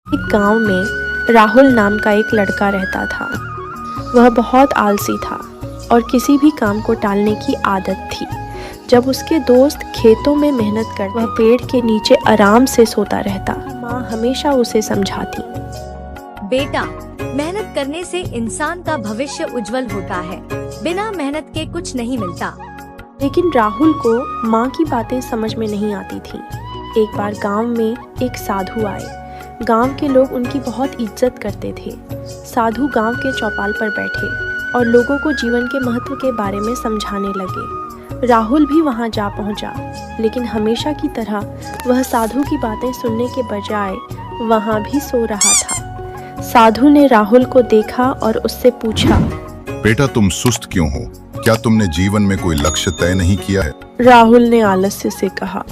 एक गांव में राहुल नाम का एक लड़का रहता था। वह बहुत आलसी था और किसी भी काम को टालने की आदत थी। जब उसके दोस्त खेतों में मेहनत करते, वह पेड़ के नीचे आराम से सोता रहता। माँ हमेशा उसे समझाती, बेटा, मेहनत करने से इंसान का भविष्य उज्जवल होता है। बिना मेहनत के कुछ नहीं मिलता। लेकिन राहुल को माँ की बातें समझ में नहीं आती थी। एक बार गांव में एक साधु आए। गांव के लोग उनकी बहुत इज्जत करते थे। साधु गांव के चौपाल पर बैठे और लोगों को जीवन के महत्व के बारे में समझाने लगे। राहुल भी वहां जा पहुंचा, लेकिन हमेशा की तरह वह साधु की बातें सुनने के बजाय वहां भी सो रहा था। साधु ने राहुल को देखा और उससे पूछा, बेटा, तुम सुस्त क्यों हो? क्या तुमने जीवन में कोई लक्ष्य तय नहीं किया है? राहुल ने आलस्य से कहा,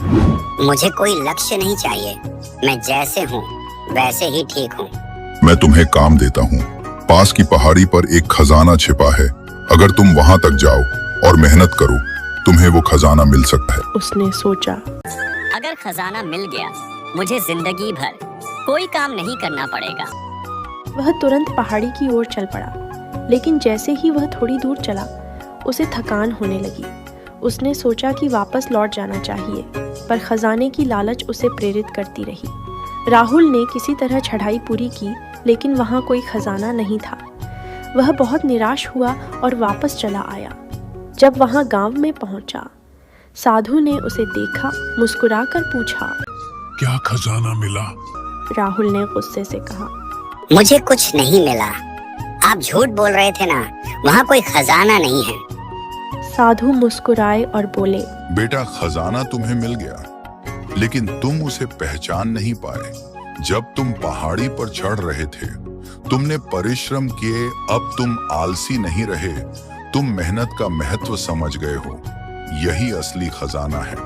मुझे कोई लक्ष्य नहीं चाहिए। मैं जैसे हूँ वैसे ही ठीक हूँ। मैं तुम्हें काम देता हूँ। पास की पहाड़ी पर एक खजाना छिपा है। अगर तुम वहाँ तक जाओ और मेहनत करो, तुम्हें वो खजाना मिल सकता है। उसने सोचा, अगर खजाना मिल गया, मुझे जिंदगी भर कोई काम नहीं करना पड़ेगा। वह तुरंत पहाड़ी की ओर चल पड़ा। लेकिन जैसे ही वह थोड़ी दूर चला, उसे थकान होने लगी। उसने सोचा कि वापस लौट जाना चाहिए, पर खजाने की लालच उसे प्रेरित करती रही। राहुल ने किसी तरह चढ़ाई पूरी की, लेकिन वहाँ कोई खजाना नहीं था। वह बहुत निराश हुआ और वापस चला आया। जब वहाँ गांव में पहुंचा, साधु ने उसे देखा, मुस्कुराकर पूछा, क्या खजाना मिला? राहुल ने गुस्से से कहा, मुझे कुछ नहीं मिला। आप झूठ बोल रहे थे ना, वहाँ कोई खजाना नहीं है। साधु मुस्कुराए और बोले, बेटा, खजाना तुम्हें मिल गया, लेकिन तुम उसे पहचान नहीं पाए। जब तुम पहाड़ी पर चढ़ रहे थे, तुमने परिश्रम किए। अब तुम आलसी नहीं रहे, तुम मेहनत का महत्व समझ गए हो। यही असली खजाना है।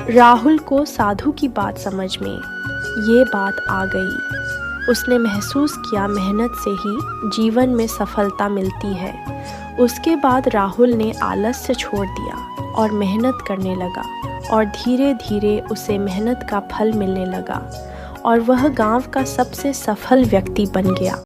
राहुल को साधु की बात समझ में ये बात आ गई। उसने महसूस किया मेहनत से ही जीवन में सफलता मिलती है। उसके बाद राहुल ने आलस्य छोड़ दिया और मेहनत करने लगा, और धीरे धीरे उसे मेहनत का फल मिलने लगा और वह गांव का सबसे सफल व्यक्ति बन गया।